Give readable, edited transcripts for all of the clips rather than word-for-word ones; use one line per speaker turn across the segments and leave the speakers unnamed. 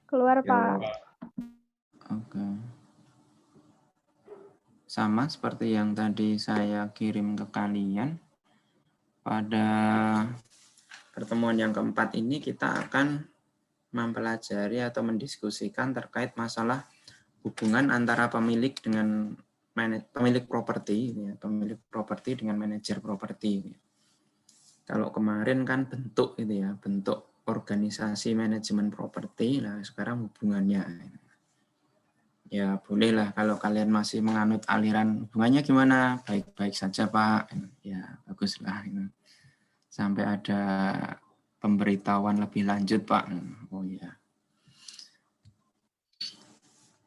Keluar, Pak.
Oke. Sama seperti yang tadi saya kirim ke kalian. Pada pertemuan yang keempat ini kita akan mempelajari atau mendiskusikan terkait masalah hubungan antara pemilik dengan pemilik properti, ya, pemilik properti dengan manajer properti. Kalau kemarin kan bentuk itu ya, bentuk organisasi manajemen properti. Nah, sekarang hubungannya. Ya, bolehlah kalau kalian masih menganut aliran hubungannya gimana? Baik-baik saja, Pak. Ya, baguslah. Sampai ada pemberitahuan lebih lanjut, Pak. Oh ya.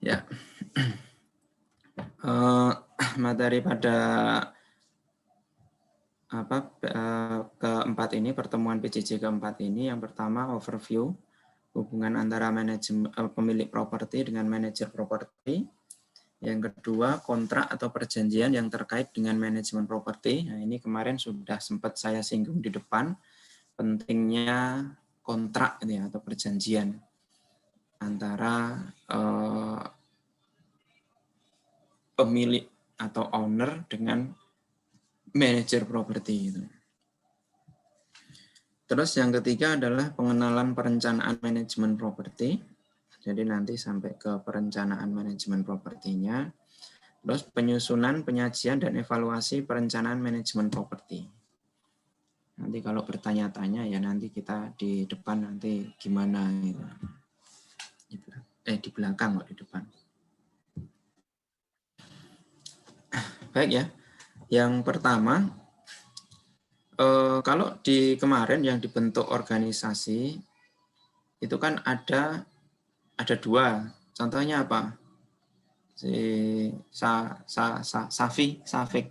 Ya. Materi pada keempat ini, pertemuan PJJ keempat ini, yang pertama overview hubungan antara pemilik properti dengan manajer properti. Yang kedua, kontrak atau perjanjian yang terkait dengan manajemen properti. Nah, ini kemarin sudah sempat saya singgung di depan, pentingnya kontrak ini atau perjanjian antara pemilik atau owner dengan manajer properti itu. Terus yang ketiga adalah pengenalan perencanaan manajemen properti. Jadi nanti sampai ke perencanaan manajemen propertinya. Terus penyusunan, penyajian, dan evaluasi perencanaan manajemen properti. Nanti kalau bertanya-tanya ya nanti kita di depan nanti gimana gitu. Di belakang kok di depan. Baik ya. Yang pertama, kalau di kemarin yang dibentuk organisasi itu kan ada dua. Contohnya apa? Safik.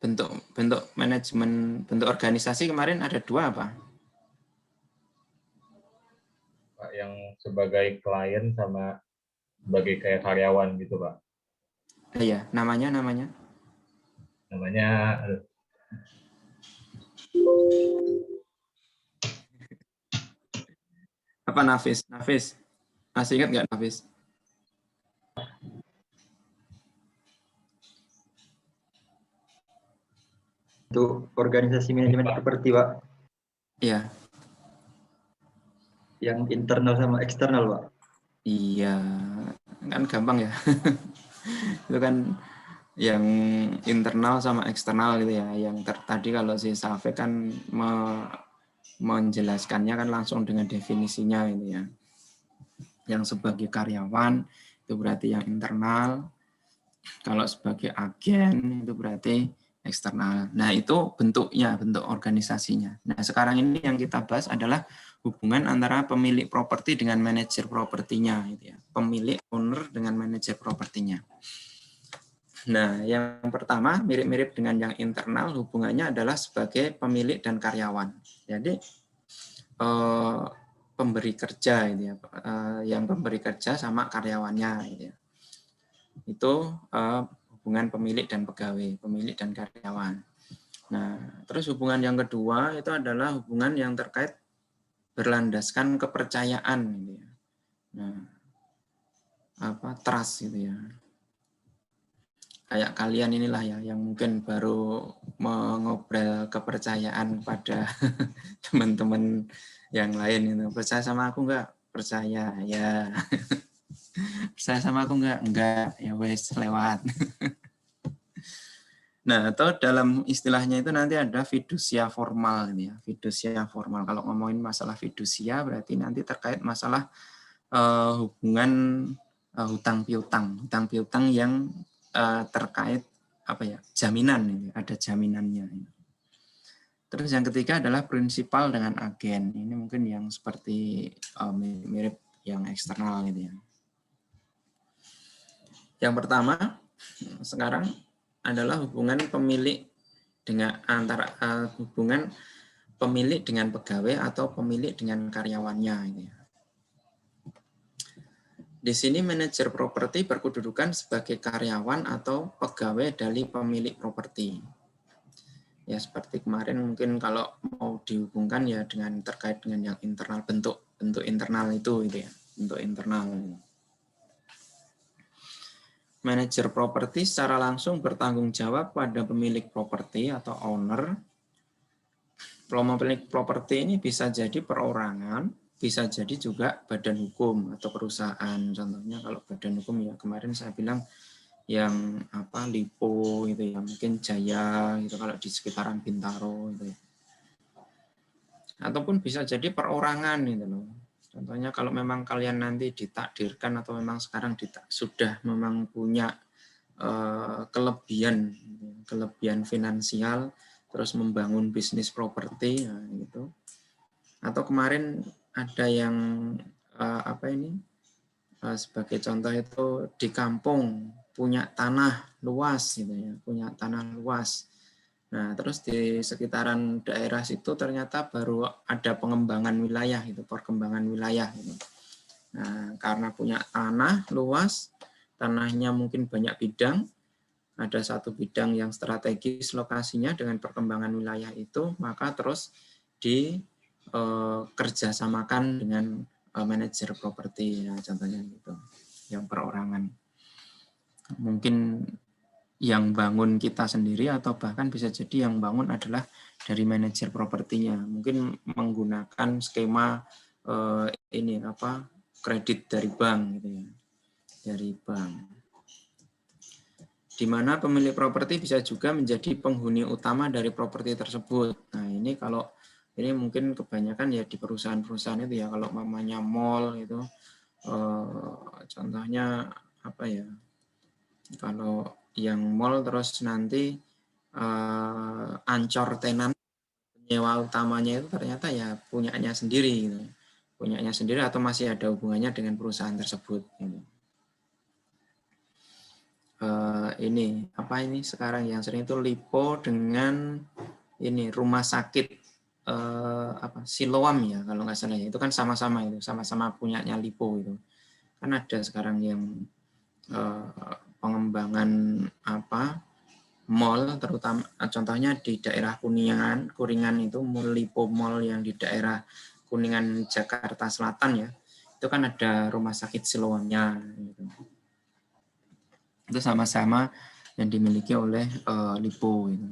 Bentuk manajemen, bentuk organisasi kemarin ada dua apa?
Pak, yang sebagai klien sama sebagai kayak karyawan gitu, Pak.
Iya, namanya apa? Nafis. Masih ingat nggak Nafis?
Untuk organisasi manajemen properti, Pak.
Iya.
Yang internal sama eksternal, Pak.
Iya, kan gampang ya. Itu kan yang internal sama eksternal gitu ya. Yang tadi kalau si Safek kan menjelaskannya kan langsung dengan definisinya gitu ya. Yang sebagai karyawan itu berarti yang internal. Kalau sebagai agen itu berarti eksternal. Nah, itu bentuknya, bentuk organisasinya. Nah, sekarang ini yang kita bahas adalah hubungan antara pemilik properti dengan manajer propertinya gitu ya. Pemilik owner dengan manajer propertinya. Nah, yang pertama mirip-mirip dengan yang internal, hubungannya adalah sebagai pemilik dan karyawan. Jadi pemberi kerja gitu ya. Yang pemberi kerja sama karyawannya gitu ya. Itu hubungan pemilik dan pegawai, pemilik dan karyawan. Nah, terus hubungan yang kedua itu adalah hubungan yang terkait berlandaskan kepercayaan gitu ya. Nah, trust gitu ya. Kayak kalian inilah ya yang mungkin baru mengobrol kepercayaan pada teman-teman yang lain itu. Percaya sama aku enggak? Percaya, ya. Percaya sama aku enggak, ya wes lewat. Nah, atau dalam istilahnya itu nanti ada fidusia formal ya. Fidusia formal. Kalau ngomongin masalah fidusia berarti nanti terkait masalah hubungan hutang piutang yang terkait apa ya? Jaminan ini, ada jaminannya. Terus yang ketiga adalah prinsipal dengan agen. Ini mungkin yang seperti mirip yang eksternal gitu ya. Yang pertama sekarang adalah hubungan pemilik dengan hubungan pemilik dengan pegawai atau pemilik dengan karyawannya ini. Di sini manajer properti berkedudukan sebagai karyawan atau pegawai dari pemilik properti. Ya seperti kemarin mungkin kalau mau dihubungkan ya dengan terkait dengan yang internal, bentuk bentuk internal itu ya, bentuk internal. Manajer properti secara langsung bertanggung jawab pada pemilik properti atau owner. Pemilik properti ini bisa jadi perorangan, bisa jadi juga badan hukum atau perusahaan. Contohnya kalau badan hukum ya kemarin saya bilang yang apa Lipo gitu ya, mungkin Jaya gitu kalau di sekitaran Bintaro gitu ya. Ataupun bisa jadi perorangan gitu loh. Contohnya kalau memang kalian nanti ditakdirkan atau memang sekarang sudah memang punya kelebihan finansial, terus membangun bisnis properti, ya, gitu. Atau kemarin ada yang sebagai contoh itu di kampung punya tanah luas, gitu ya, punya tanah luas. Nah, terus di sekitaran daerah situ ternyata baru ada pengembangan wilayah, itu perkembangan wilayah. Gitu. Nah, karena punya tanah luas, tanahnya mungkin banyak bidang, ada satu bidang yang strategis lokasinya dengan perkembangan wilayah itu, maka terus dikerjasamakan dengan manajer properti, ya, contohnya gitu, yang perorangan. Mungkin yang bangun kita sendiri atau bahkan bisa jadi yang bangun adalah dari manajer propertinya. Mungkin menggunakan skema kredit dari bank gitu ya. Dari bank. Di mana pemilik properti bisa juga menjadi penghuni utama dari properti tersebut. Nah, ini kalau ini mungkin kebanyakan ya di perusahaan-perusahaan itu ya, kalau mamanya mall itu contohnya apa ya? Kalau yang mall terus nanti ancor tenan penyewa utamanya itu ternyata ya punyanya sendiri gitu. Punyanya sendiri atau masih ada hubungannya dengan perusahaan tersebut gitu. Ini apa ini sekarang yang sering itu Lipo dengan ini rumah sakit Siloam ya kalau nggak salah, itu kan sama-sama itu, sama-sama punyanya Lipo itu. Kan ada sekarang yang pengembangan mall, terutama contohnya di daerah Kuningan itu Lipo Mall yang di daerah Kuningan Jakarta Selatan ya, itu kan ada rumah sakit Siloamnya gitu. Itu sama-sama yang dimiliki oleh Lipo gitu.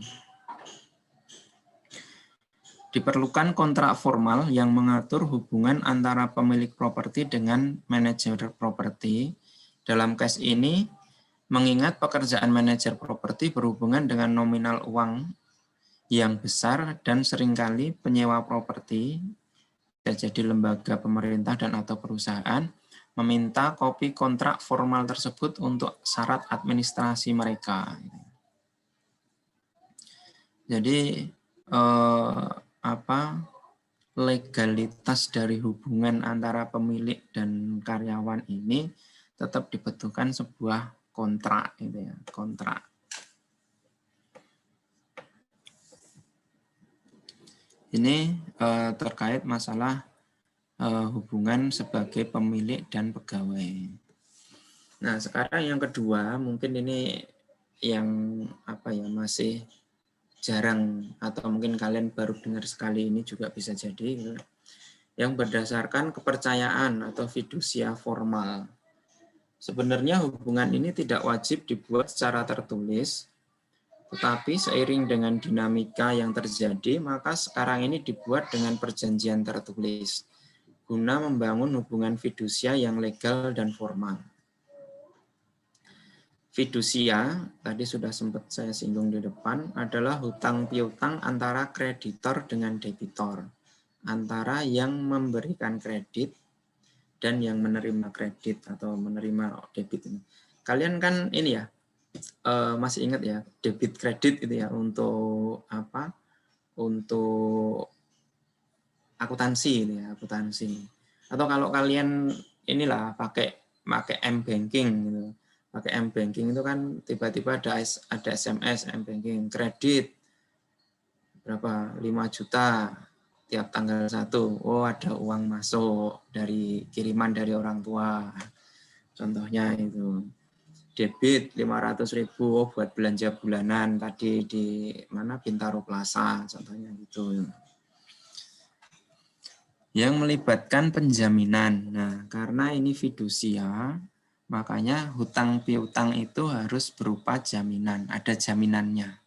Diperlukan kontrak formal yang mengatur hubungan antara pemilik properti dengan manajer properti. Dalam case ini, mengingat pekerjaan manajer properti berhubungan dengan nominal uang yang besar dan seringkali penyewa properti, bisa jadi lembaga pemerintah dan atau perusahaan, meminta kopi kontrak formal tersebut untuk syarat administrasi mereka. Jadi legalitas dari hubungan antara pemilik dan karyawan ini tetap dibutuhkan sebuah kontrak, gitu ya, kontrak. Ini terkait masalah hubungan sebagai pemilik dan pegawai. Nah, sekarang yang kedua, mungkin ini yang masih jarang atau mungkin kalian baru dengar sekali ini juga bisa jadi, yang berdasarkan kepercayaan atau fidusia formal. Sebenarnya hubungan ini tidak wajib dibuat secara tertulis, tetapi seiring dengan dinamika yang terjadi, maka sekarang ini dibuat dengan perjanjian tertulis, guna membangun hubungan fidusia yang legal dan formal. Fidusia, tadi sudah sempat saya singgung di depan, adalah hutang piutang antara kreditor dengan debitor, antara yang memberikan kredit dan yang menerima kredit atau menerima debit ini. Kalian kan ini ya, masih ingat ya, debit kredit itu ya untuk apa? Untuk akuntansi ini ya, akuntansi. Atau kalau kalian inilah pakai M-banking gitu. Pakai M-banking itu kan tiba-tiba ada SMS M-banking kredit berapa 5 juta tiap tanggal 1. Oh, ada uang masuk dari kiriman dari orang tua. Contohnya itu. Debit 500.000 buat belanja bulanan tadi di mana Bintaro Plaza contohnya gitu. yang melibatkan penjaminan. Nah, karena ini fidusia, makanya hutang piutang itu harus berupa jaminan, ada jaminannya.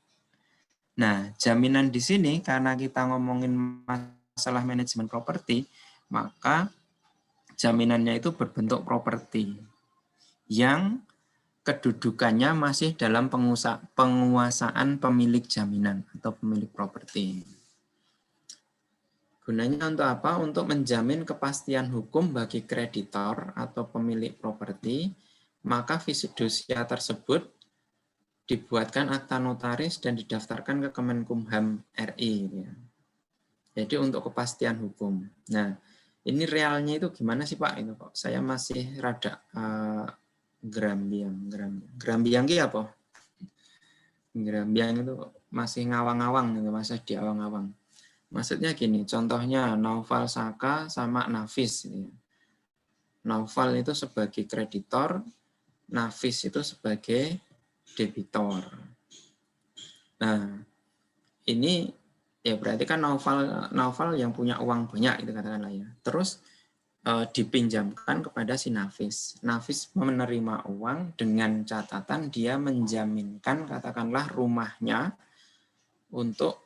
Nah, jaminan di sini karena kita ngomongin masalah manajemen properti, maka jaminannya itu berbentuk properti yang kedudukannya masih dalam penguasaan pemilik jaminan atau pemilik properti. Gunanya untuk apa? Untuk menjamin kepastian hukum bagi kreditor atau pemilik properti, maka fidusia tersebut dibuatkan akta notaris dan didaftarkan ke Kemenkumham RI. Ya. Jadi untuk kepastian hukum. Nah, ini realnya itu gimana sih Pak? Itu kok saya masih rada gerambiang ki apa? Gerambiang itu masih ngawang-ngawang gitu, masih di awang-awang. Maksudnya gini, contohnya Naufal Saka sama Nafis. Naufal itu sebagai kreditor, Nafis itu sebagai debitor. Nah, ini ya berarti kan Naufal yang punya uang banyak itu katakanlah ya. Terus dipinjamkan kepada si Nafis. Nafis menerima uang dengan catatan dia menjaminkan katakanlah rumahnya untuk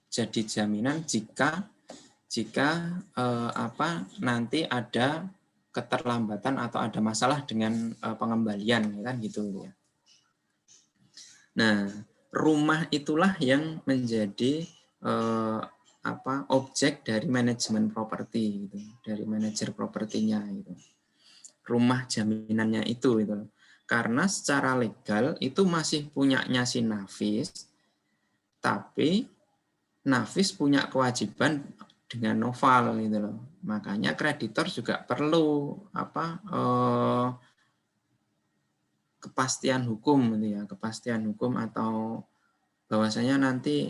jadi jaminan jika nanti ada keterlambatan atau ada masalah dengan pengembalian kan gitu ya. Nah, rumah itulah yang menjadi objek dari manajemen properti gitu, dari manajer propertinya gitu. Rumah jaminannya itu gitu. Karena secara legal itu masih punyanya si Nafis, tapi Nafis punya kewajiban dengan Noval gitu loh. Makanya kreditor juga perlu kepastian hukum gitu ya, kepastian hukum atau bahwasanya nanti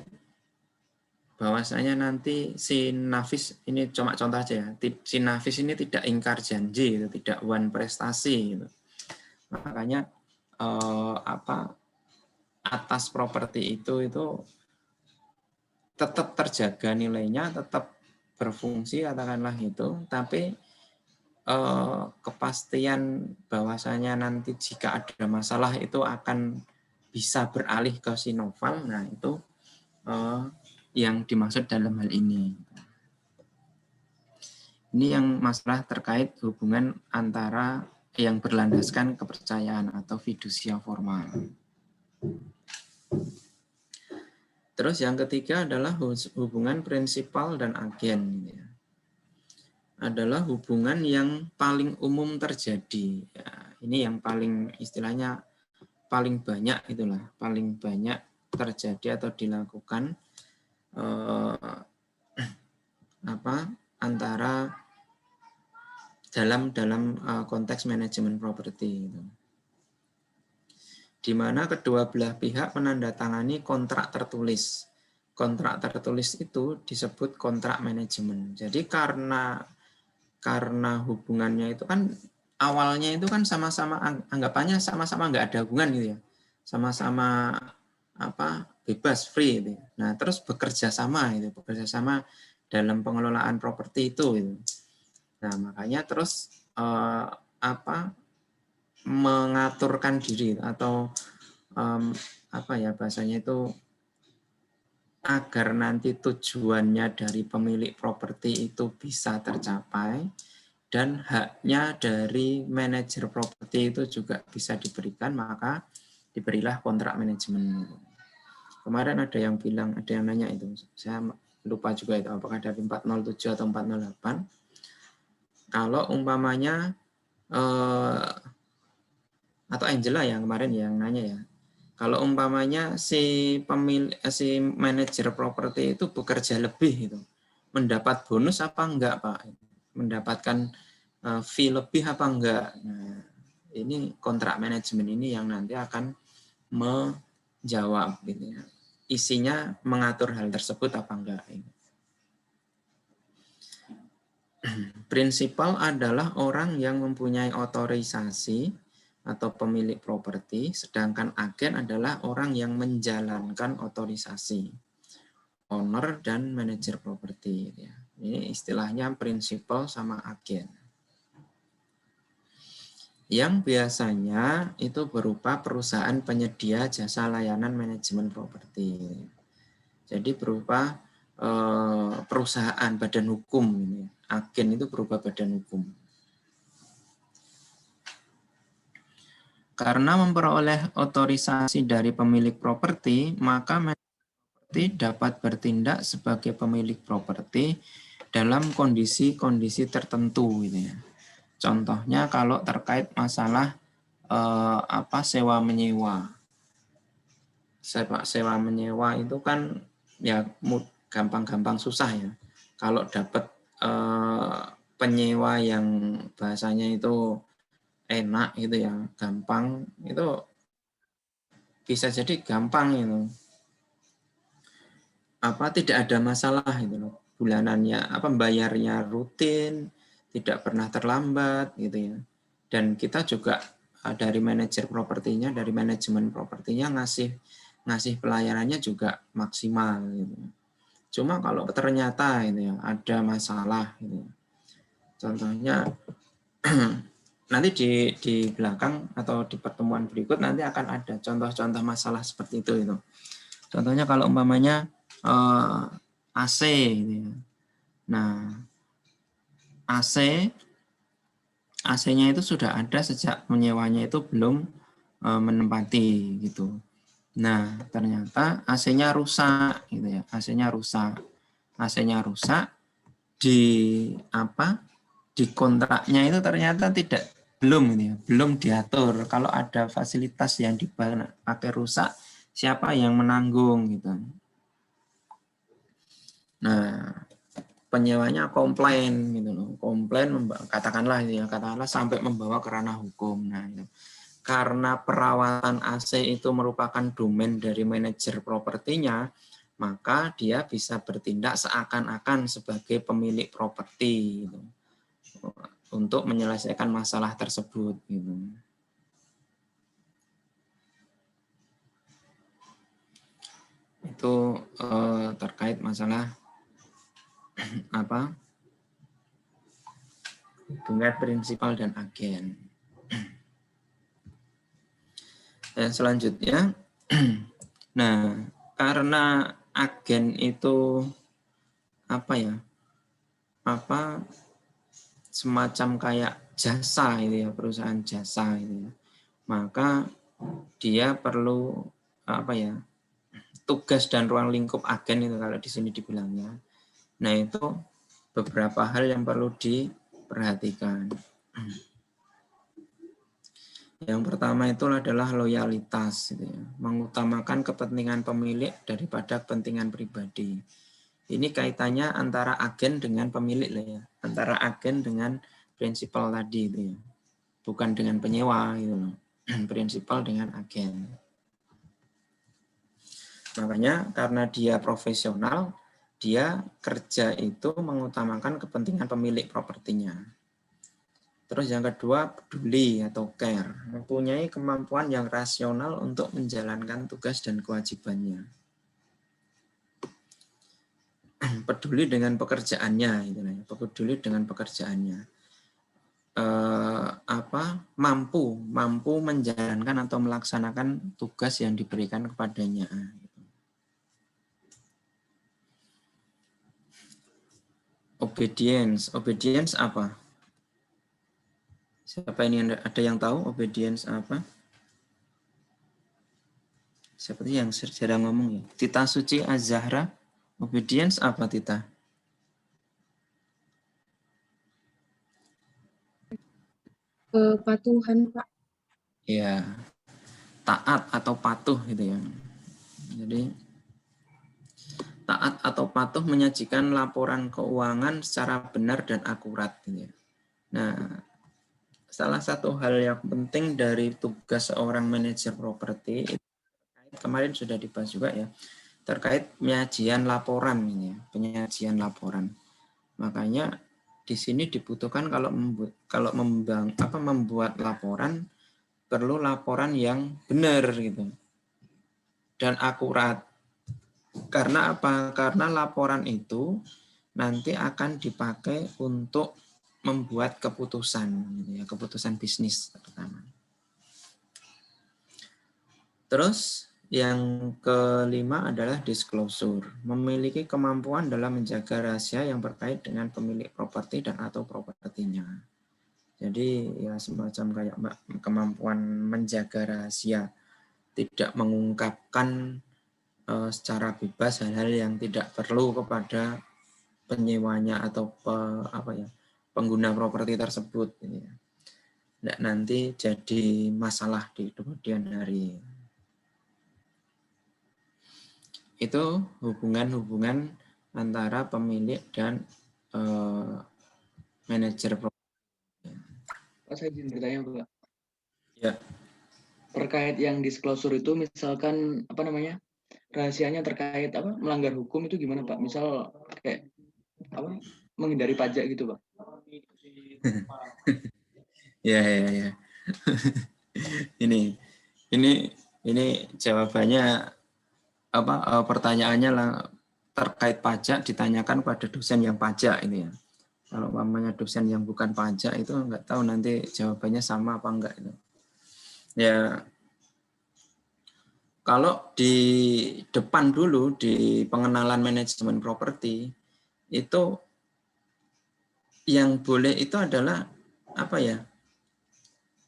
si Nafis ini cuma contoh aja ya, si Nafis ini tidak ingkar janji gitu, tidak wan prestasi gitu. Makanya atas properti itu tetap terjaga nilainya, tetap berfungsi katakanlah itu, tapi kepastian bahwasanya nanti jika ada masalah itu akan bisa beralih ke si Noval, nah itu yang dimaksud dalam hal ini. Ini yang masalah terkait hubungan antara yang berlandaskan kepercayaan atau fidusia formal. Terus yang ketiga adalah hubungan prinsipal dan agen. Adalah hubungan yang paling umum terjadi. Ya, ini yang paling istilahnya paling banyak itulah, paling banyak terjadi atau dilakukan antara dalam konteks manajemen properti itu. Di mana kedua belah pihak menandatangani kontrak tertulis. Kontrak tertulis itu disebut kontrak manajemen. Jadi karena hubungannya itu kan awalnya itu kan sama-sama anggapannya sama-sama nggak ada hubungan gitu ya. Sama-sama bebas free gitu. Nah, terus bekerja sama dalam pengelolaan properti itu gitu. Nah, makanya terus mengaturkan diri atau bahasanya itu agar nanti tujuannya dari pemilik properti itu bisa tercapai dan haknya dari manajer properti itu juga bisa diberikan, maka diberilah kontrak manajemen. Kemarin ada yang nanya itu, saya lupa juga itu apakah dari 407 atau 408. Kalau umpamanya atau Angela yang kemarin yang nanya ya, kalau umpamanya si manajer properti itu bekerja lebih itu, mendapat bonus apa enggak Pak? Mendapatkan fee lebih apa enggak? Nah, ini kontrak manajemen ini yang nanti akan menjawab gitu ya. Isinya mengatur hal tersebut apa enggak. Prinsipal adalah orang yang mempunyai otorisasi atau pemilik properti, sedangkan agen adalah orang yang menjalankan otorisasi, owner dan manajer properti. Ya. Ini istilahnya prinsipal sama agen. Yang biasanya itu berupa perusahaan penyedia jasa layanan manajemen properti. Jadi berupa perusahaan badan hukum ini. Agen itu berupa badan hukum. Karena memperoleh otorisasi dari pemilik properti, maka manajer properti dapat bertindak sebagai pemilik properti dalam kondisi-kondisi tertentu gitu ya. Contohnya kalau terkait masalah sewa menyewa. Sewa menyewa itu kan ya gampang-gampang susah ya. Kalau dapat penyewa yang bahasanya itu enak gitu ya, gampang, itu bisa jadi gampang itu. Tidak ada masalah itu loh. Bulanannya bayarnya rutin, tidak pernah terlambat gitu ya. Dan kita juga dari manajer propertinya, dari manajemen propertinya ngasih pelayanannya juga maksimal gitu. Cuma kalau ternyata itu ya ada masalah gitu. Contohnya nanti di belakang atau di pertemuan berikut nanti akan ada contoh-contoh masalah seperti itu. Contohnya kalau umpamanya AC gitu ya. Nah, AC-nya itu sudah ada sejak menyewanya itu belum menempati gitu. Nah, ternyata AC-nya rusak gitu ya. AC-nya rusak di kontraknya itu ternyata belum diatur kalau ada fasilitas yang dipakai rusak, siapa yang menanggung gitu. Nah, penyewanya komplain gitu loh. Komplain katakanlah sampai membawa ke ranah hukum. Nah, itu. Karena perawatan AC itu merupakan domain dari manajer propertinya, maka dia bisa bertindak seakan-akan sebagai pemilik properti gitu, untuk menyelesaikan masalah tersebut gitu. Itu terkait masalah hubungan prinsipal dan agen. Dan selanjutnya, nah karena agen itu semacam kayak jasa itu ya, perusahaan jasa itu ya, maka dia perlu tugas dan ruang lingkup agen itu kalau di sini dibilangnya. Nah itu beberapa hal yang perlu diperhatikan. Yang pertama itu adalah loyalitas, gitu ya. Mengutamakan kepentingan pemilik daripada kepentingan pribadi. Ini kaitannya antara agen dengan pemilik lah ya, antara agen dengan prinsipal tadi itu ya, bukan dengan penyewa gitu loh. Prinsipal dengan agen. Makanya karena dia profesional, dia kerja itu mengutamakan kepentingan pemilik propertinya. Terus yang kedua, peduli atau care, mempunyai kemampuan yang rasional untuk menjalankan tugas dan kewajibannya. Peduli dengan pekerjaannya, peduli dengan pekerjaannya. Mampu menjalankan atau melaksanakan tugas yang diberikan kepadanya. Obedience apa? Siapa ini ada yang tahu obedience apa? Seperti yang sedang ngomong ya. Tita Suci Az-Zahra, obedience apa Tita?
Kepatuhan, Pak.
Ya, taat atau patuh gitu ya. Jadi taat atau patuh menyajikan laporan keuangan secara benar dan akurat gitu ya. Nah, salah satu hal yang penting dari tugas seorang manajer properti kemarin sudah dibahas juga ya, terkait penyajian laporan ini, penyajian laporan. Makanya di sini dibutuhkan kalau membuat laporan perlu laporan yang benar gitu dan akurat. Karena apa? Karena laporan itu nanti akan dipakai untuk membuat keputusan, gitu ya, keputusan bisnis terutama. Terus yang kelima adalah disclosure, memiliki kemampuan dalam menjaga rahasia yang berkait dengan pemilik properti dan atau propertinya. Jadi ya semacam kayak kemampuan menjaga rahasia, tidak mengungkapkan secara bebas hal-hal yang tidak perlu kepada penyewanya atau pengguna properti tersebut. Nggak nanti jadi masalah di kemudian hari. Itu hubungan-hubungan antara pemilik dan manajer properti.
Pak, saya izin bertanya, Pak.
Ya.
Terkait yang disclosure itu, misalkan apa namanya, rahasianya terkait apa melanggar hukum itu gimana, Pak? Misal kayak apa menghindari pajak gitu, Pak?
Ya. ini jawabannya apa? Pertanyaannya terkait pajak ditanyakan pada dosen yang pajak ini ya. Kalau umpamanya dosen yang bukan pajak itu nggak tahu nanti jawabannya sama apa enggak itu. Ya, kalau di depan dulu di pengenalan manajemen properti itu yang boleh itu adalah apa ya?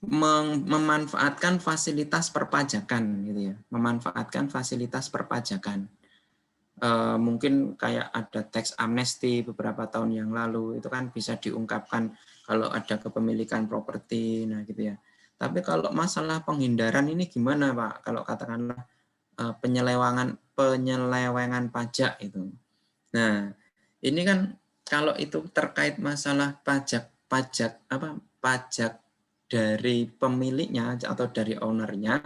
Memanfaatkan fasilitas perpajakan gitu ya. Memanfaatkan fasilitas perpajakan. Mungkin kayak ada tax amnesty beberapa tahun yang lalu itu kan bisa diungkapkan kalau ada kepemilikan properti, nah gitu ya. Tapi kalau masalah penghindaran ini gimana Pak? Kalau katakanlah penyelewengan pajak itu. Nah ini kan kalau itu terkait masalah pajak dari pemiliknya atau dari ownernya,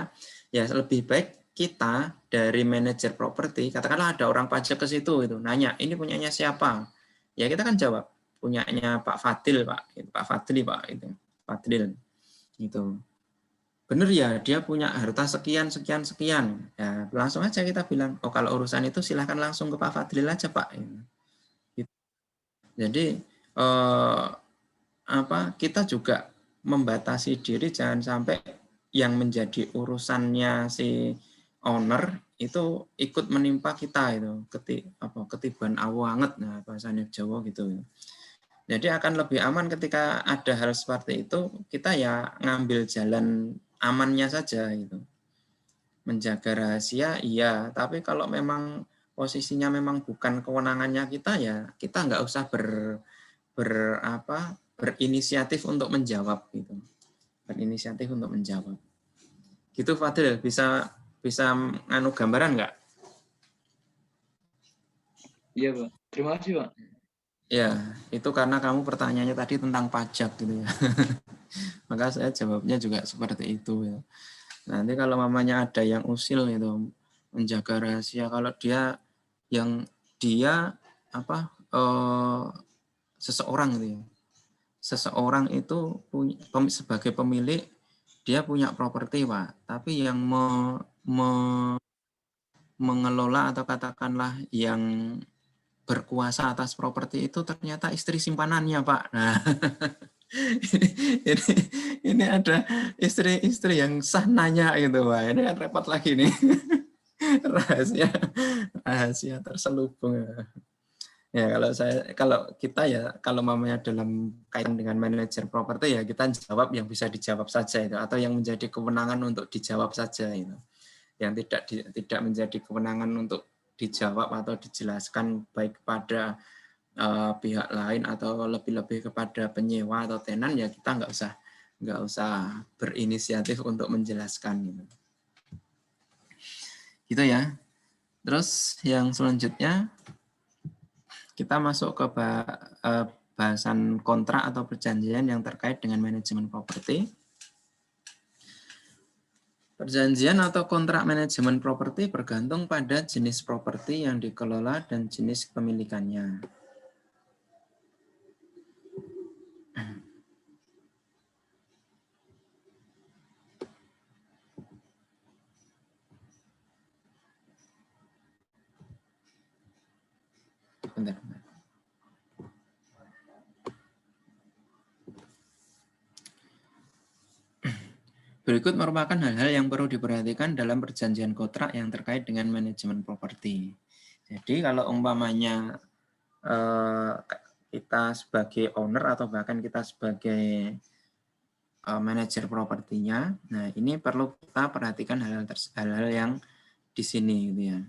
ya lebih baik kita dari manajer properti, katakanlah ada orang pajak ke situ itu nanya, ini punyanya siapa? Ya kita kan jawab, punyanya Pak Fadil, Pak. Pak Fadli, Pak itu. Fadil. Itu. Benar ya, dia punya harta sekian. Ya, langsung aja kita bilang, oh kalau urusan itu silahkan langsung ke Pak Fadil aja, Pak. Gitu. Jadi kita juga membatasi diri jangan sampai yang menjadi urusannya si owner itu ikut menimpa kita itu ketiban awu anget, nah bahasanya Jawa gitu. Jadi akan lebih aman ketika ada hal seperti itu kita ya ngambil jalan amannya saja itu. Menjaga rahasia iya, tapi kalau memang posisinya memang bukan kewenangannya kita ya kita nggak usah berinisiatif untuk menjawab gitu. Berinisiatif untuk menjawab. Gitu Fadil, bisa nganu gambaran nggak?
Iya, Pak. Terima kasih, Pak.
Ya, itu karena kamu pertanyaannya tadi tentang pajak gitu ya. Maka saya jawabnya juga seperti itu ya. Nanti kalau mamanya ada yang usil itu menjaga rahasia, kalau dia seseorang gitu ya. Seseorang itu sebagai pemilik dia punya properti Pak, tapi yang mengelola atau katakanlah yang berkuasa atas properti itu ternyata istri simpanannya Pak. Nah, ini ada istri yang sah nanya gitu Pak. Ini kan repot lagi nih. rahasia terselubung. Ya kalau kita ya kalau mamanya dalam kaitan dengan manajer properti ya kita jawab yang bisa dijawab saja itu atau yang menjadi kewenangan untuk dijawab saja itu. Yang tidak menjadi kewenangan untuk dijawab atau dijelaskan baik kepada pihak lain atau lebih-lebih kepada penyewa atau tenan ya kita nggak usah berinisiatif untuk menjelaskan gitu. Gitu ya. Terus yang selanjutnya kita masuk ke bahasan kontrak atau perjanjian yang terkait dengan manajemen properti. Perjanjian atau kontrak manajemen properti bergantung pada jenis properti yang dikelola dan jenis kepemilikannya. Bentar. Berikut merupakan hal-hal yang perlu diperhatikan dalam perjanjian kontrak yang terkait dengan manajemen properti. Jadi kalau umpamanya kita sebagai owner atau bahkan kita sebagai manajer propertinya, nah ini perlu kita perhatikan hal-hal yang di sini gitu ya.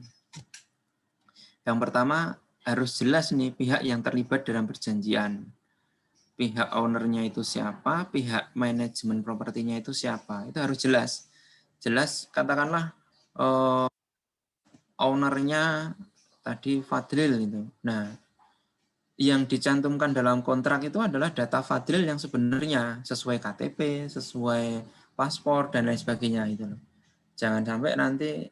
Yang pertama harus jelas nih pihak yang terlibat dalam perjanjian. Pihak ownernya itu siapa, pihak manajemen propertinya itu siapa, itu harus jelas. Jelas katakanlah ownernya tadi Fadril itu. Nah, yang dicantumkan dalam kontrak itu adalah data Fadril yang sebenarnya sesuai KTP, sesuai paspor dan lain sebagainya itu loh. Jangan sampai nanti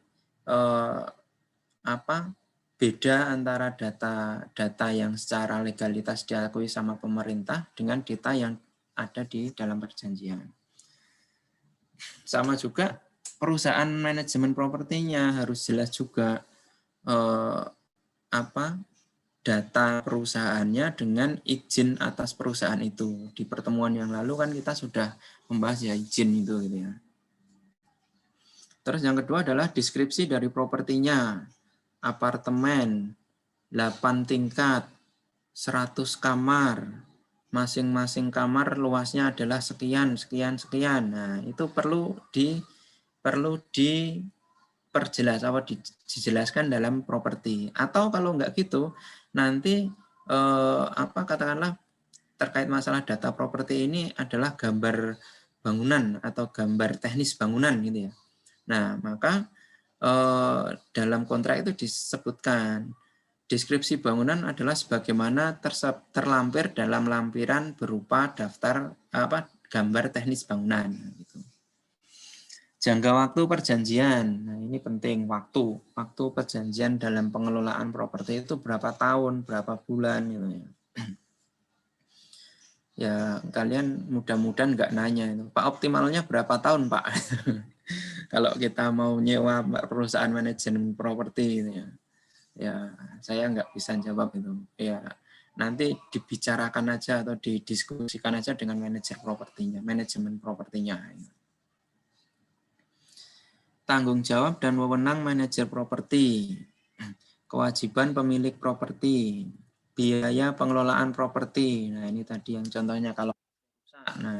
beda antara data yang secara legalitas diakui sama pemerintah dengan data yang ada di dalam perjanjian. Sama juga perusahaan manajemen propertinya harus jelas juga data perusahaannya dengan izin atas perusahaan itu. Di pertemuan yang lalu kan kita sudah membahas ya izin itu gitu ya. Terus yang kedua adalah deskripsi dari propertinya. Apartemen 8 tingkat, 100 kamar, masing-masing kamar luasnya adalah sekian, sekian, sekian. Nah, itu perlu diperjelas atau dijelaskan dalam properti. Atau kalau enggak gitu, nanti katakanlah terkait masalah data properti ini adalah gambar bangunan atau gambar teknis bangunan gitu ya. Nah, maka dalam kontrak itu disebutkan deskripsi bangunan adalah sebagaimana terlampir dalam lampiran berupa daftar gambar teknis bangunan. Gitu. Jangka waktu perjanjian, nah ini penting waktu perjanjian dalam pengelolaan properti itu berapa tahun, berapa bulan gitu ya. Ya kalian mudah-mudahan nggak nanya itu, Pak optimalnya berapa tahun Pak? Kalau kita mau nyewa perusahaan manajemen properti gitu ya. Ya, saya nggak bisa jawab itu. Ya, nanti dibicarakan aja atau didiskusikan aja dengan manajemen propertinya. Tanggung jawab dan wewenang manajer properti. Kewajiban pemilik properti. Biaya pengelolaan properti. Nah, ini tadi yang contohnya kalau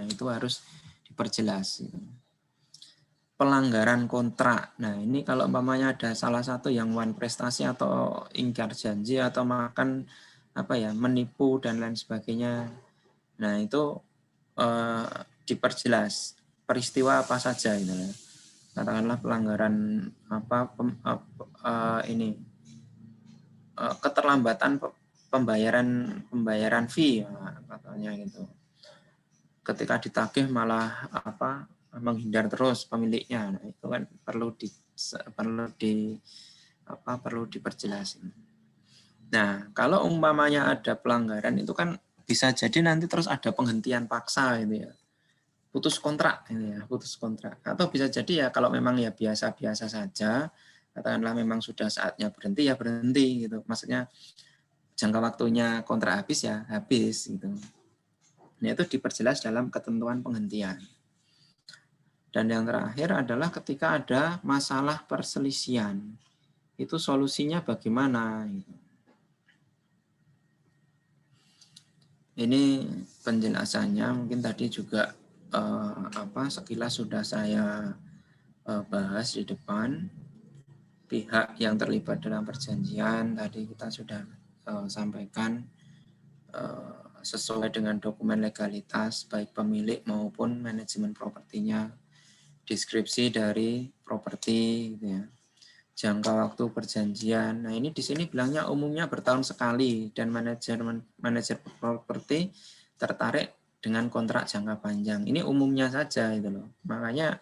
itu harus diperjelas. Pelanggaran kontrak. Nah, ini kalau umpamanya ada salah satu yang wan prestasi atau ingkar janji atau makan menipu dan lain sebagainya. Nah, itu diperjelas peristiwa apa saja itu. Katakanlah pelanggaran keterlambatan pembayaran fee katanya gitu. Ketika ditagih malah menghindar terus pemiliknya. Nah, itu kan perlu diperjelas. Nah, kalau umpamanya ada pelanggaran itu kan bisa jadi nanti terus ada penghentian paksa gitu ya. Putus kontrak gitu ya, putus kontrak. Atau bisa jadi ya kalau memang ya biasa-biasa saja, katakanlah memang sudah saatnya berhenti ya berhenti gitu. Maksudnya jangka waktunya kontrak habis ya habis gitu. Nah, itu diperjelas dalam ketentuan penghentian. Dan yang terakhir adalah ketika ada masalah perselisihan, itu solusinya bagaimana? Ini penjelasannya mungkin tadi juga sekilas sudah saya bahas di depan. Pihak yang terlibat dalam perjanjian tadi kita sudah sampaikan sesuai dengan dokumen legalitas baik pemilik maupun manajemen propertinya. Deskripsi dari properti gitu ya. Jangka waktu perjanjian. Nah, ini di sini bilangnya umumnya bertahun sekali dan manajer properti tertarik dengan kontrak jangka panjang. Ini umumnya saja itu loh. Makanya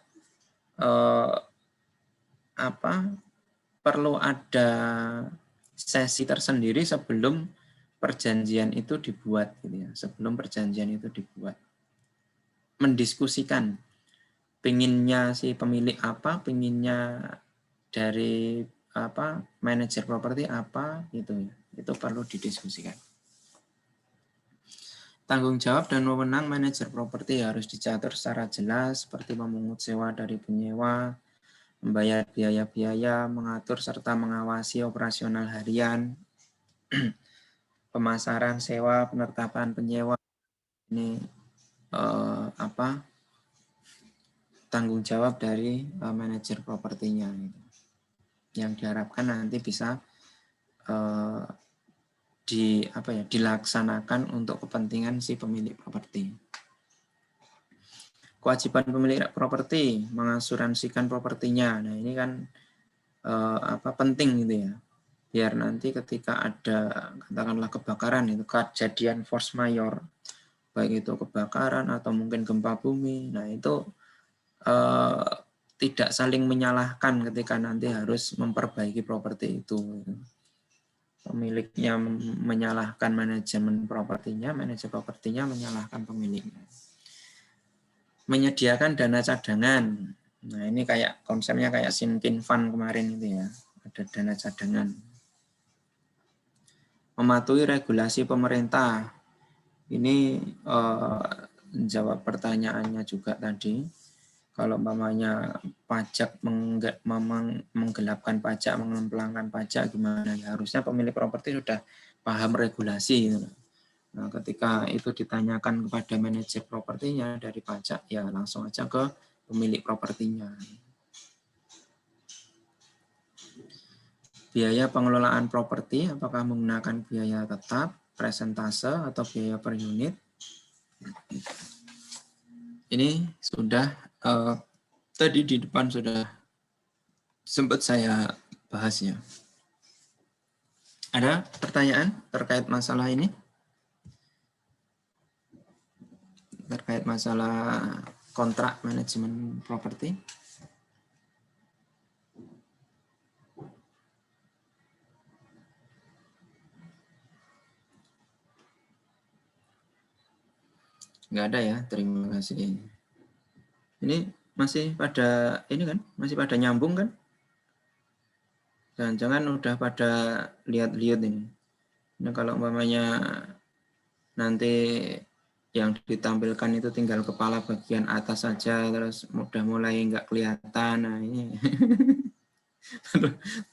perlu ada sesi tersendiri sebelum perjanjian itu dibuat gitu ya. Sebelum perjanjian itu dibuat. Mendiskusikan pinginnya si pemilik apa, pinginnya dari manajer properti apa gitu ya. Itu perlu didiskusikan. Tanggung jawab dan wewenang manajer properti harus dicatur secara jelas seperti memungut sewa dari penyewa, membayar biaya-biaya, mengatur serta mengawasi operasional harian, pemasaran sewa, penetapan penyewa. Ini tanggung jawab dari manajer propertinya gitu. Yang diharapkan nanti bisa dilaksanakan untuk kepentingan si pemilik properti. Kewajiban pemilik properti mengasuransikan propertinya. Nah, ini kan penting gitu ya. Biar nanti ketika ada katakanlah kebakaran itu kejadian force majeure, baik itu kebakaran atau mungkin gempa bumi. Nah, itu tidak saling menyalahkan ketika nanti harus memperbaiki properti itu. Pemiliknya menyalahkan manajemen propertinya, manajer propertinya menyalahkan pemiliknya. Menyediakan dana cadangan. Nah, ini kayak konsepnya kayak sinking fund kemarin itu ya. Ada dana cadangan. Mematuhi regulasi pemerintah. Ini jawab pertanyaannya juga tadi. Kalau umpamanya pajak menggelapkan pajak, mengemplangkan pajak gimana ya, harusnya pemilik properti sudah paham regulasi. Nah, ketika itu ditanyakan kepada manajer propertinya dari pajak, ya langsung aja ke pemilik propertinya. Biaya pengelolaan properti, apakah menggunakan biaya tetap, presentase, atau biaya per unit? Ini sudah tadi di depan sudah sempat saya bahas ya. Ada pertanyaan terkait masalah ini? Terkait masalah kontrak manajemen properti? Nggak ada ya, terima kasih. Ini masih pada ini kan, masih pada nyambung kan? Jangan-jangan udah pada lihat-lihat ini. Nah, kalau umpamanya nanti yang ditampilkan itu tinggal kepala bagian atas saja, terus udah mulai nggak kelihatan. Nah, ini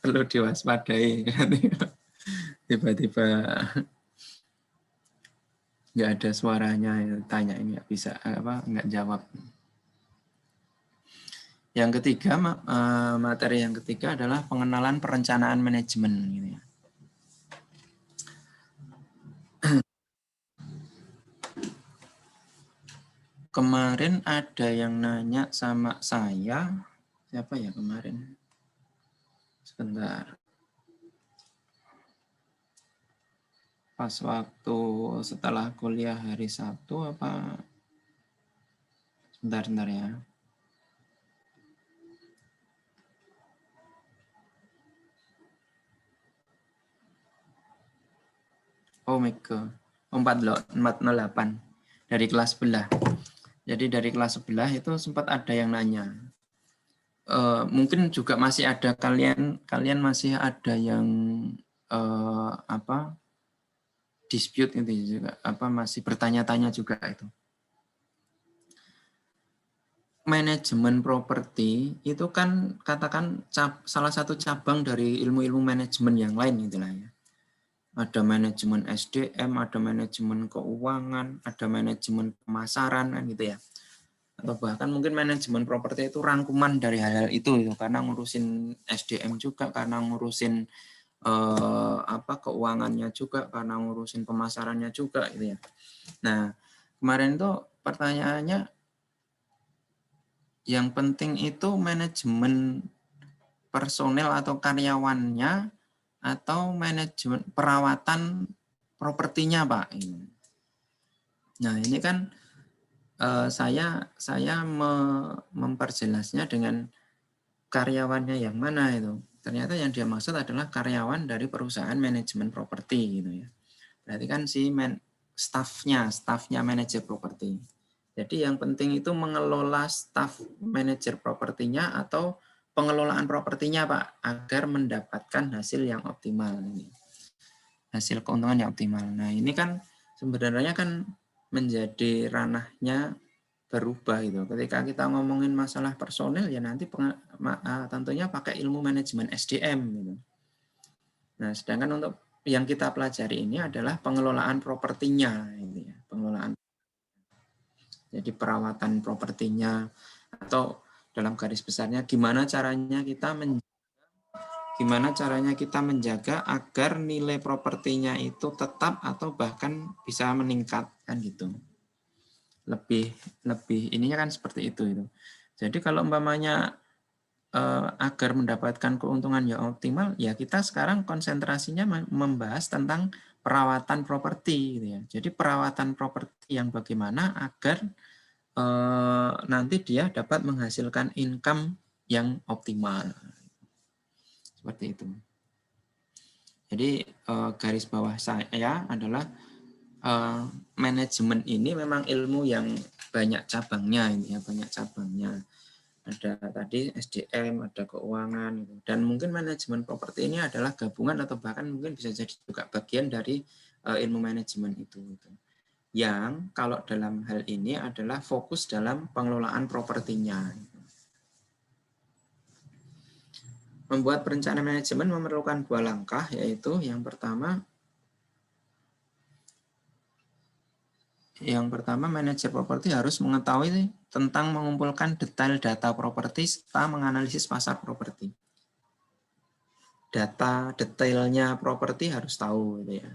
perlu diwaspadai. Tiba-tiba nggak ada suaranya, tanya ini nggak bisa nggak jawab. Yang ketiga, materi yang ketiga adalah pengenalan perencanaan manajemen. Gitu ya. Kemarin ada yang nanya sama saya, siapa ya kemarin? Sebentar. Pas waktu setelah kuliah hari Sabtu apa? Sebentar ya. Oh my God. 408 dari kelas sebelah. Jadi dari kelas sebelah itu sempat ada yang nanya. Mungkin juga masih ada kalian masih ada yang dispute gitu juga, masih bertanya-tanya juga itu. Manajemen properti itu kan katakan salah satu cabang dari ilmu-ilmu manajemen yang lain gitulah ya. Ada manajemen SDM, ada manajemen keuangan, ada manajemen pemasaran kan gitu ya. Atau bahkan mungkin manajemen properti itu rangkuman dari hal-hal itu karena ngurusin SDM juga, karena ngurusin keuangannya juga, karena ngurusin pemasarannya juga gitu ya. Nah, kemarin itu pertanyaannya yang penting itu manajemen personel atau karyawannya atau manajemen perawatan propertinya, Pak. Nah, ini kan saya memperjelasnya dengan karyawannya yang mana itu. Ternyata yang dia maksud adalah karyawan dari perusahaan manajemen properti gitu ya. Berarti kan si staffnya manajer properti. Jadi yang penting itu mengelola staff manajer propertinya atau pengelolaan propertinya, Pak, agar mendapatkan hasil yang optimal ini. Hasil keuntungan yang optimal. Nah, ini kan sebenarnya kan menjadi ranahnya berubah itu. Ketika kita ngomongin masalah personel ya nanti tentunya pakai ilmu manajemen SDM gitu. Nah, sedangkan untuk yang kita pelajari ini adalah pengelolaan propertinya gitu ya. Pengelolaan. Jadi perawatan propertinya atau dalam garis besarnya gimana caranya kita menjaga agar nilai propertinya itu tetap atau bahkan bisa meningkat kan gitu. Lebih ininya kan seperti itu. Jadi kalau umpamanya agar mendapatkan keuntungan yang optimal, ya kita sekarang konsentrasinya membahas tentang perawatan properti gitu ya. Jadi perawatan properti yang bagaimana agar nanti dia dapat menghasilkan income yang optimal. Seperti itu. Jadi garis bawah saya adalah manajemen ini memang ilmu yang banyak cabangnya ini ya, banyak cabangnya. Ada tadi SDM, ada keuangan, dan mungkin manajemen properti ini adalah gabungan atau bahkan mungkin bisa jadi juga bagian dari ilmu manajemen itu. Yang kalau dalam hal ini adalah fokus dalam pengelolaan propertinya. Membuat perencanaan manajemen memerlukan 2 langkah, yaitu yang pertama manajer properti harus mengetahui tentang mengumpulkan detail data properti serta menganalisis pasar properti. Data detailnya properti harus tahu gitu ya.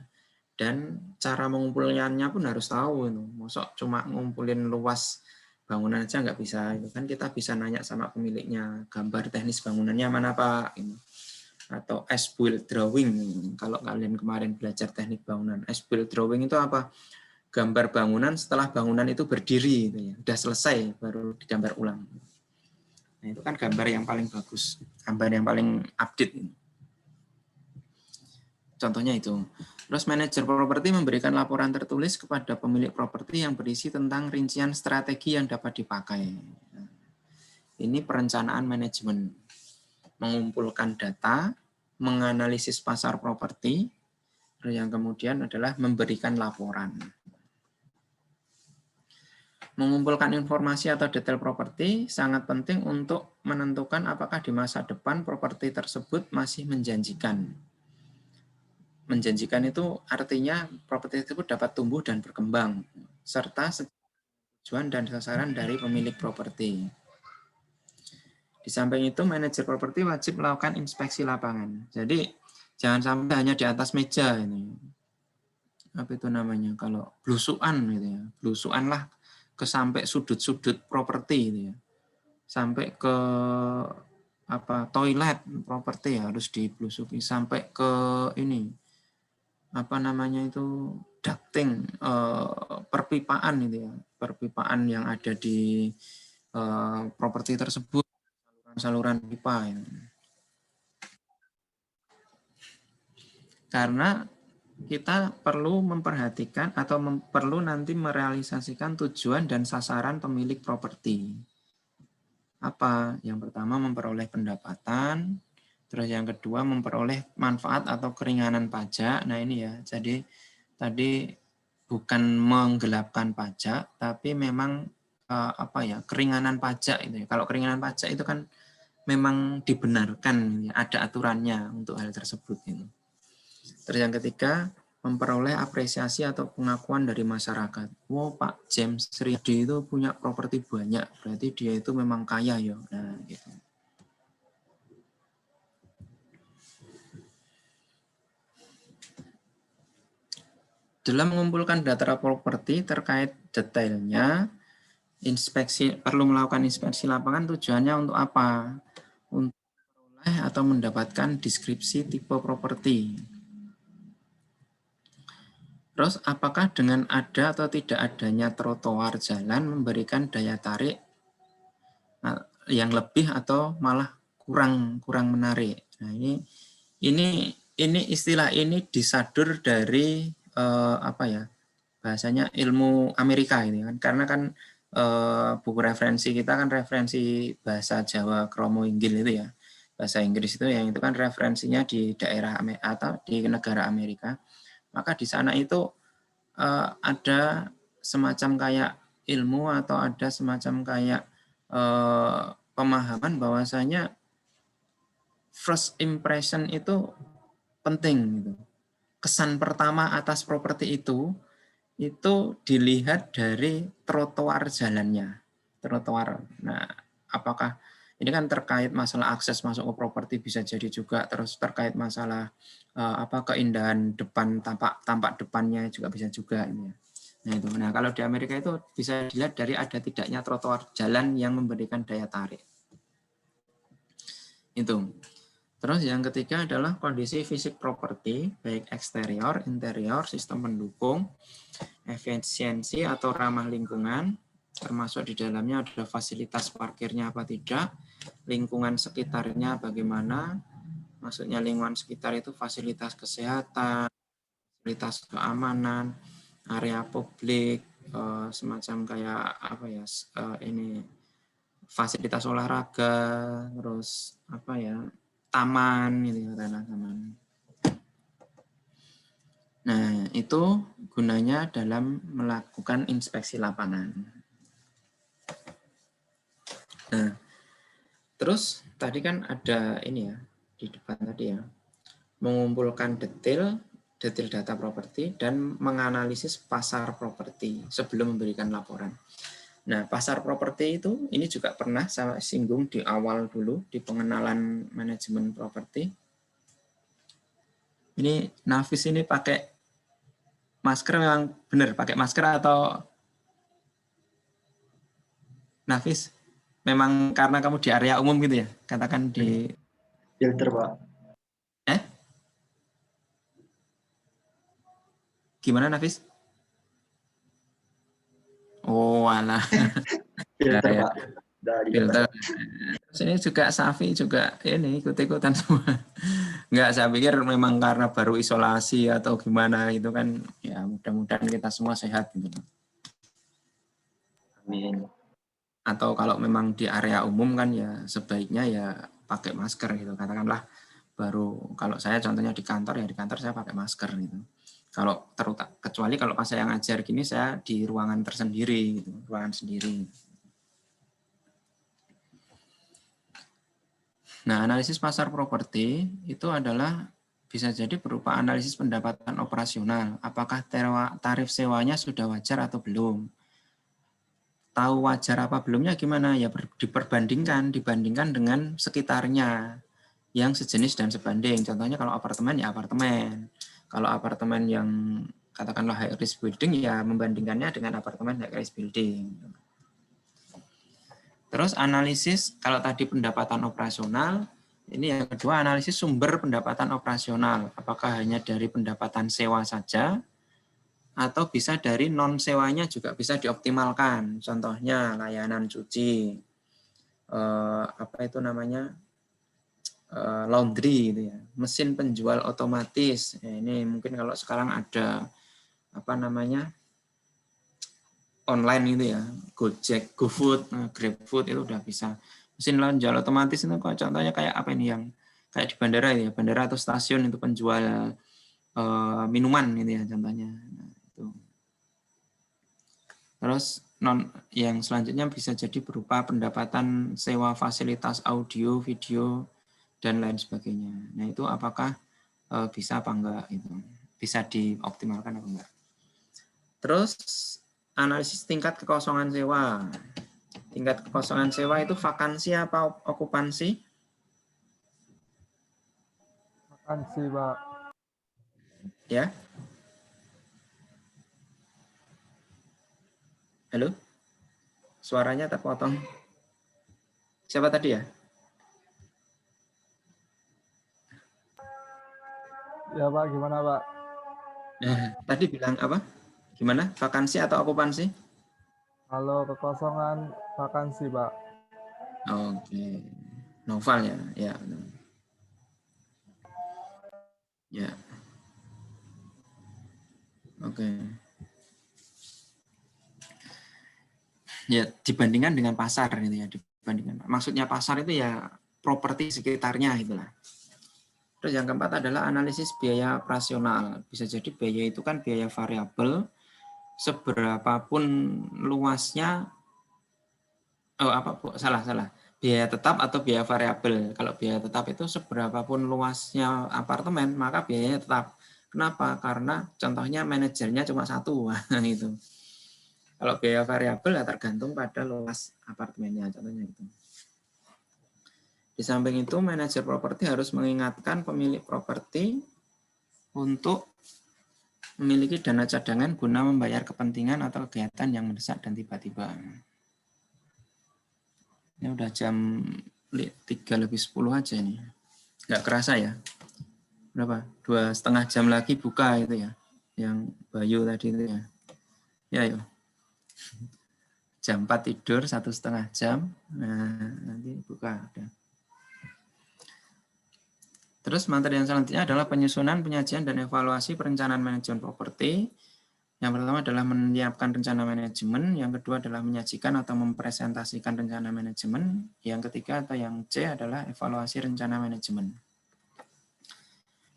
Dan cara mengumpulkannya pun harus tahu itu. Mosok cuma ngumpulin luas bangunan aja nggak bisa. Itu kan kita bisa nanya sama pemiliknya, gambar teknis bangunannya mana Pak? Gitu. Atau as-built drawing. Kalau kalian kemarin belajar teknik bangunan, as-built drawing itu apa? Gambar bangunan setelah bangunan itu berdiri, gitu ya. Udah selesai baru digambar ulang. Nah, itu kan gambar yang paling bagus, gambar yang paling update. Contohnya itu. Terus manajer properti memberikan laporan tertulis kepada pemilik properti yang berisi tentang rincian strategi yang dapat dipakai. Ini perencanaan manajemen. Mengumpulkan data, menganalisis pasar properti, yang kemudian adalah memberikan laporan. Mengumpulkan informasi atau detail properti sangat penting untuk menentukan apakah di masa depan properti tersebut masih menjanjikan. Menjanjikan itu artinya properti tersebut dapat tumbuh dan berkembang, serta tujuan dan sasaran dari pemilik properti. Di samping itu, manajer properti wajib melakukan inspeksi lapangan. Jadi, jangan sampai hanya di atas meja ini. Apa itu namanya? Kalau blusukan gitu ya. Blusukan lah ke sampai sudut-sudut properti gitu ya. Sampai ke toilet properti ya, harus diblusuki sampai ke ini ducting, perpipaan itu ya, perpipaan yang ada di properti tersebut, saluran pipa ya. Karena kita perlu memperhatikan atau perlu nanti merealisasikan tujuan dan sasaran pemilik properti. Apa? Yang pertama memperoleh pendapatan, terus yang kedua memperoleh manfaat atau keringanan pajak. Nah ini ya, jadi tadi bukan menggelapkan pajak, tapi memang keringanan pajak itu. Kalau keringanan pajak itu kan memang dibenarkan, ya, ada aturannya untuk hal tersebut. Gitu. Terus yang ketiga, memperoleh apresiasi atau pengakuan dari masyarakat. Wow, Pak James Riyadi itu punya properti banyak, berarti dia itu memang kaya ya. Nah, gitu. Dalam mengumpulkan data properti terkait detailnya, perlu melakukan inspeksi lapangan tujuannya untuk apa? Untuk memperoleh atau mendapatkan deskripsi tipe properti. Terus apakah dengan ada atau tidak adanya trotoar jalan memberikan daya tarik yang lebih atau malah kurang menarik? Nah, ini istilah ini disadur dari bahasanya ilmu Amerika ini kan, karena kan buku referensi kita kan referensi bahasa Jawa Kromo Inggil itu ya, bahasa Inggris itu yang itu kan referensinya di daerah atau di negara Amerika. Maka di sana itu ada semacam kayak ilmu atau ada semacam kayak pemahaman bahwasanya first impression itu penting gitu. Kesan pertama atas properti itu dilihat dari trotoar jalannya. Trotoar. Nah, apakah ini kan terkait masalah akses masuk ke properti, bisa jadi juga terus terkait masalah keindahan depan, tampak depannya juga bisa juga ini ya. Nah itu. Nah, kalau di Amerika itu bisa dilihat dari ada tidaknya trotoar jalan yang memberikan daya tarik. Itu. Terus yang ketiga adalah kondisi fisik properti, baik eksterior, interior, sistem pendukung, efisiensi atau ramah lingkungan, termasuk di dalamnya ada fasilitas parkirnya apa tidak, lingkungan sekitarnya bagaimana, maksudnya lingkungan sekitar itu fasilitas kesehatan, fasilitas keamanan, area publik, semacam kayak apa ya, ini fasilitas olahraga, terus apa ya, taman gitu ya, taman. Nah, itu gunanya dalam melakukan inspeksi lapangan. Nah, terus tadi kan ada ini ya, di depan tadi ya, mengumpulkan detail data properti dan menganalisis pasar properti sebelum memberikan laporan. Nah, pasar properti itu ini juga pernah saya singgung di awal dulu di pengenalan manajemen properti. Ini Nafis ini pakai masker, memang benar pakai masker atau Nafis memang karena kamu di area umum gitu ya, katakan di
Filter, Pak.
Gimana Nafis? Oh alah.
Filter,
Ya,
Pak. Dari
filter. Sini juga Safi juga ini ikut-ikutan semua. Enggak, saya pikir memang karena baru isolasi atau gimana gitu kan, ya mudah-mudahan kita semua sehat gitu.
Amin.
Atau kalau memang di area umum kan ya sebaiknya ya pakai masker gitu. Katakanlah baru, kalau saya contohnya di kantor, ya di kantor saya pakai masker gitu. Kalau kecuali kalau pas saya ngajar gini, saya di ruangan tersendiri gitu, ruangan sendiri. Nah, analisis pasar properti itu adalah bisa jadi berupa analisis pendapatan operasional. Apakah tarif sewanya sudah wajar atau belum? Tahu wajar apa belumnya gimana? Ya dibandingkan dengan sekitarnya yang sejenis dan sebanding. Contohnya kalau apartemen ya apartemen. Kalau apartemen yang katakanlah high risk building ya membandingkannya dengan apartemen high risk building. Terus analisis, kalau tadi pendapatan operasional, ini yang kedua analisis sumber pendapatan operasional. Apakah hanya dari pendapatan sewa saja atau bisa dari non sewanya juga bisa dioptimalkan. Contohnya layanan cuci, apa itu namanya, laundry gitu ya, mesin penjual otomatis. Ini mungkin kalau sekarang ada apa namanya online gitu ya, Gojek, GoFood, GrabFood itu udah bisa. Mesin penjual otomatis itu contohnya kayak apa ini, yang kayak di bandara ya, bandara atau stasiun itu penjual minuman gitu ya contohnya. Nah, itu. Terus yang selanjutnya bisa jadi berupa pendapatan sewa fasilitas audio, video, dan lain sebagainya. Nah itu apakah bisa apa enggak itu, bisa dioptimalkan apa enggak. Terus analisis tingkat kekosongan sewa. Tingkat kekosongan sewa itu vakansi apa okupansi?
Vakansi, Pak.
Ya. Halo? Suaranya terpotong. Siapa tadi ya?
Ya, Pak, gimana, Pak?
Tadi bilang apa? Gimana? Vakansi atau okupansi?
Kalau kekosongan vakansi, Pak.
Oke. Novel ya. Ya. Ya. Oke. Ya, dibandingkan dengan pasar gitu ya, dibandingkan. Maksudnya pasar itu ya properti sekitarnya itulah. Terus yang keempat adalah analisis biaya operasional. Bisa jadi biaya itu kan biaya variabel seberapapun luasnya, salah. Biaya tetap atau biaya variabel. Kalau biaya tetap itu seberapapun luasnya apartemen, maka biayanya tetap. Kenapa? Karena contohnya manajernya cuma satu. Itu. Kalau biaya variabel ya tergantung pada luas apartemennya, contohnya itu. Di samping itu, manajer properti harus mengingatkan pemilik properti untuk memiliki dana cadangan guna membayar kepentingan atau kegiatan yang mendesak dan tiba-tiba. Ini udah jam 3:10 aja nih. Nggak kerasa ya. Berapa? 2,5 jam lagi buka itu ya. Yang Bayu tadi itu ya. Ya yuk. Jam 4 tidur, 1,5 jam. Nah, nanti buka. Udah. Terus materi yang selanjutnya adalah penyusunan, penyajian, dan evaluasi perencanaan manajemen properti. Yang pertama adalah menyiapkan rencana manajemen, yang kedua adalah menyajikan atau mempresentasikan rencana manajemen, yang ketiga atau yang C adalah evaluasi rencana manajemen.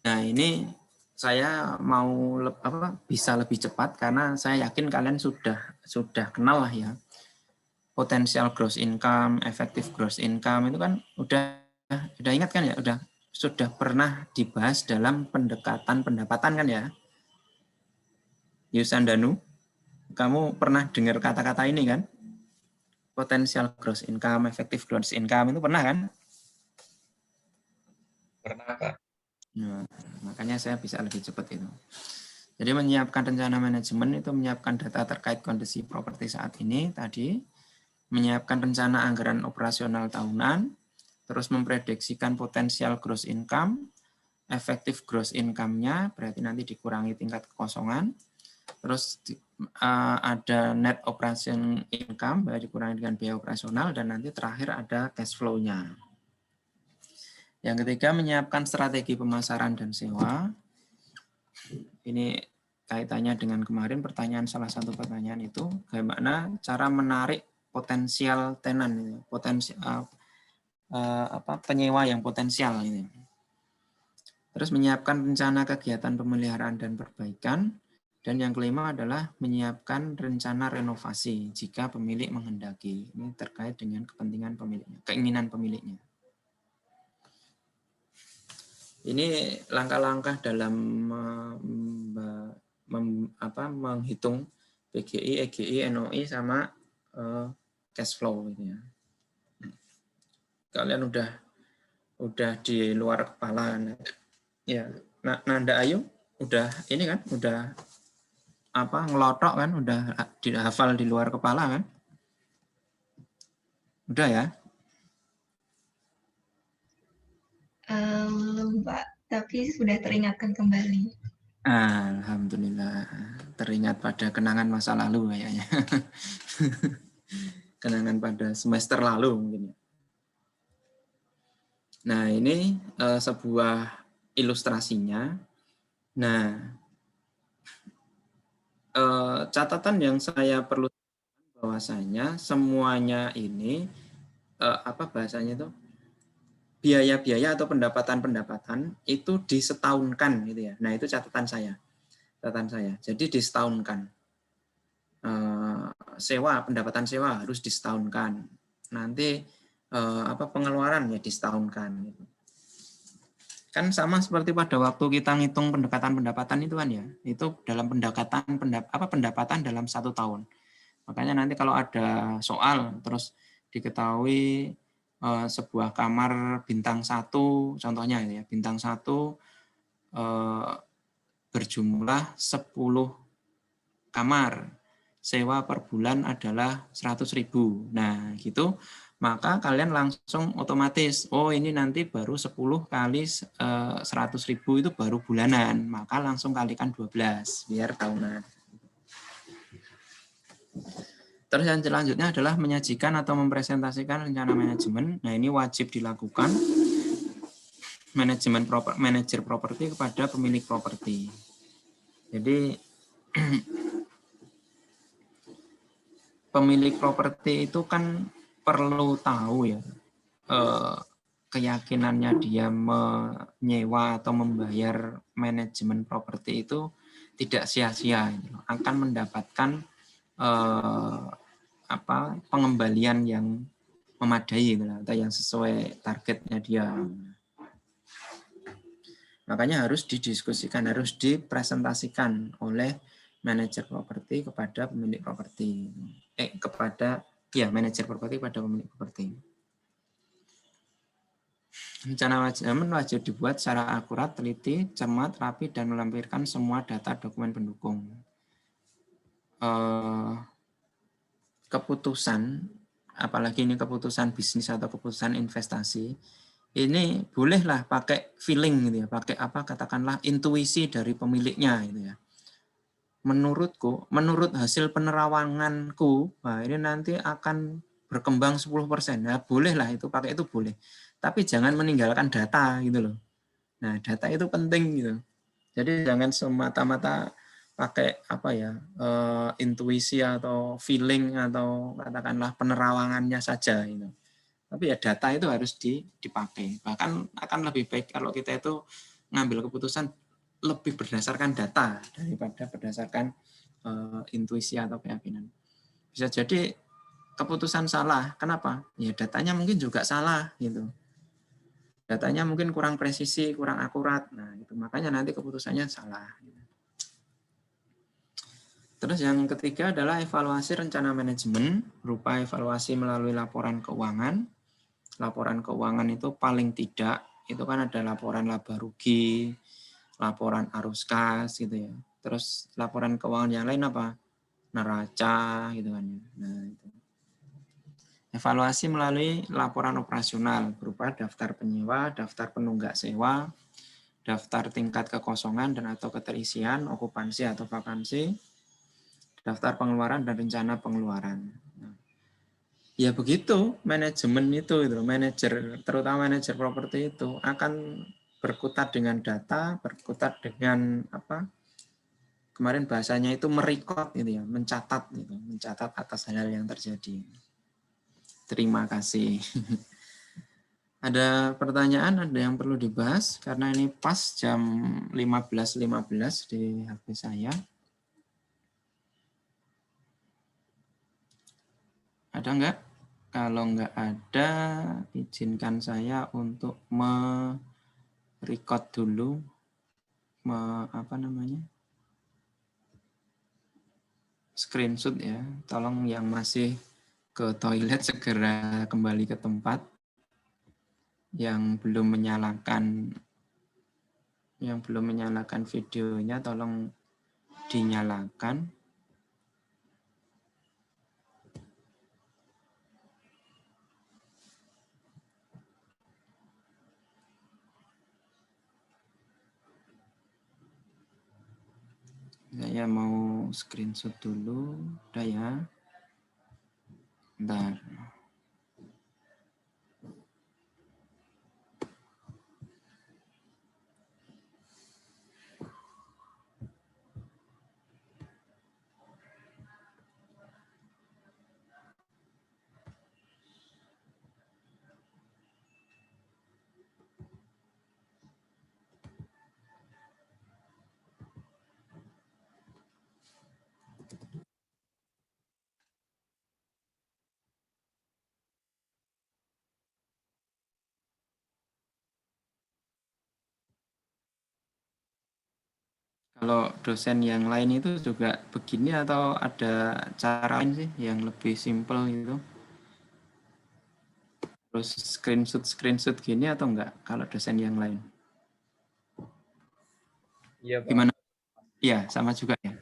Nah, ini saya mau bisa lebih cepat karena saya yakin kalian sudah kenal lah ya. Potensial gross income, effective gross income itu kan udah ingat kan ya, sudah pernah dibahas dalam pendekatan pendapatan kan ya. Yusandanu, kamu pernah dengar kata-kata ini kan? Potensial gross income, effective gross income itu pernah kan?
Pernah, Pak.
Nah, makanya saya bisa lebih cepat itu. Jadi menyiapkan rencana manajemen itu menyiapkan data terkait kondisi properti saat ini tadi, menyiapkan rencana anggaran operasional tahunan, terus memprediksikan potensial gross income, efektif gross income-nya berarti nanti dikurangi tingkat kekosongan. Terus ada net operation income, dikurangi dengan biaya operasional, dan nanti terakhir ada cash flow-nya. Yang ketiga, menyiapkan strategi pemasaran dan sewa. Ini kaitannya dengan kemarin pertanyaan, salah satu pertanyaan itu, bagaimana cara menarik potensial tenan, penyewa yang potensial ini. Terus menyiapkan rencana kegiatan pemeliharaan dan perbaikan. Dan yang kelima adalah menyiapkan rencana renovasi jika pemilik menghendaki. Ini terkait dengan kepentingan pemiliknya, keinginan pemiliknya. Ini langkah-langkah dalam menghitung PGI, EGI, NOI sama cash flow gitu ya. Kalian udah di luar kepala ya. Nanda Ayu udah ini kan, udah ngelotok kan, udah dihafal di luar kepala kan? Udah ya?
Belum, Pak, tapi sudah teringatkan kembali.
Alhamdulillah, teringat pada kenangan masa lalu kayaknya. Kenangan pada semester lalu mungkin. Nah, ini sebuah ilustrasinya. Nah, catatan yang saya perlu bahwasanya semuanya ini bahasanya itu biaya-biaya atau pendapatan-pendapatan itu disetahunkan gitu ya. Nah, itu catatan saya. Jadi disetahunkan. Pendapatan sewa harus disetahunkan. Nanti pengeluaran ya disetahunkan gitu. Kan sama seperti pada waktu kita ngitung pendekatan-pendapatan itu kan ya, itu dalam pendapatan dalam 1 tahun. Makanya nanti kalau ada soal terus diketahui sebuah kamar bintang 1, contohnya ya, bintang 1 berjumlah 10 kamar, sewa per bulan adalah 100.000. Nah, gitu. Maka kalian langsung otomatis, oh ini nanti baru 10 kali 100.000 itu baru bulanan, maka langsung kalikan 12 biar tahunan. Terus yang selanjutnya adalah menyajikan atau mempresentasikan rencana manajemen. Nah, ini wajib dilakukan manajer properti kepada pemilik properti. Jadi pemilik properti itu kan perlu tahu ya keyakinannya dia menyewa atau membayar manajemen properti itu tidak sia-sia, gitu. Akan mendapatkan pengembalian yang memadai, gitu, atau yang sesuai targetnya dia. Makanya harus didiskusikan, harus dipresentasikan oleh manajer properti kepada pemilik properti. Manajer properti pada pemilik properti. Rencana manajemen wajib dibuat secara akurat, teliti, cermat, rapi, dan melampirkan semua data dokumen pendukung. Keputusan, apalagi ini keputusan bisnis atau keputusan investasi, ini bolehlah pakai feeling gitu ya, pakai katakanlah intuisi dari pemiliknya gitu ya. Menurutku, menurut hasil penerawanganku, ini nanti akan berkembang 10%. Nah, bolehlah itu pakai, itu boleh. Tapi jangan meninggalkan data gitu loh. Nah, data itu penting gitu. Jadi jangan semata-mata pakai intuisi atau feeling atau katakanlah penerawangannya saja gitu. Tapi ya data itu harus dipakai. Bahkan akan lebih baik kalau kita itu ngambil keputusan lebih berdasarkan data daripada berdasarkan intuisi atau keyakinan. Bisa jadi keputusan salah. Kenapa? Ya datanya mungkin juga salah gitu. Datanya mungkin kurang presisi, kurang akurat. Nah, itu makanya nanti keputusannya salah. Terus yang ketiga adalah evaluasi rencana manajemen, berupa evaluasi melalui laporan keuangan. Laporan keuangan itu paling tidak itu kan ada laporan laba rugi, laporan arus kas gitu ya. Terus laporan keuangan yang lain apa? Neraca gitu kan. Nah, itu. Evaluasi melalui laporan operasional berupa daftar penyewa, daftar penunggak sewa, daftar tingkat kekosongan dan atau keterisian, okupansi atau vakansi, daftar pengeluaran dan rencana pengeluaran. Ya begitu, manajemen itu manajer, terutama manajer properti itu akan berkutat dengan data, berkutat dengan kemarin bahasanya itu merekod gitu ya, mencatat gitu, mencatat atas hal-hal yang terjadi. Terima kasih. Ada pertanyaan, ada yang perlu dibahas karena ini pas jam 15.15 di HP saya. Ada enggak? Kalau enggak ada, izinkan saya untuk record dulu screenshot ya. Tolong yang masih ke toilet segera kembali ke tempat. Yang belum menyalakan videonya tolong dinyalakan. Saya mau screenshot dulu, udah ya. Bentar. Kalau dosen yang lain itu juga begini atau ada cara lain sih yang lebih simpel gitu? Terus screenshot gini atau enggak kalau dosen yang lain?
Iya, Pak.
Gimana? Iya, sama juga ya.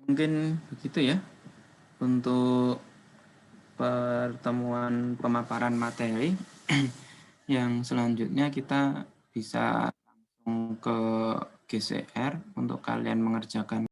Mungkin begitu ya untuk pertemuan pemaparan materi. Yang selanjutnya kita bisa langsung ke GCR untuk kalian mengerjakan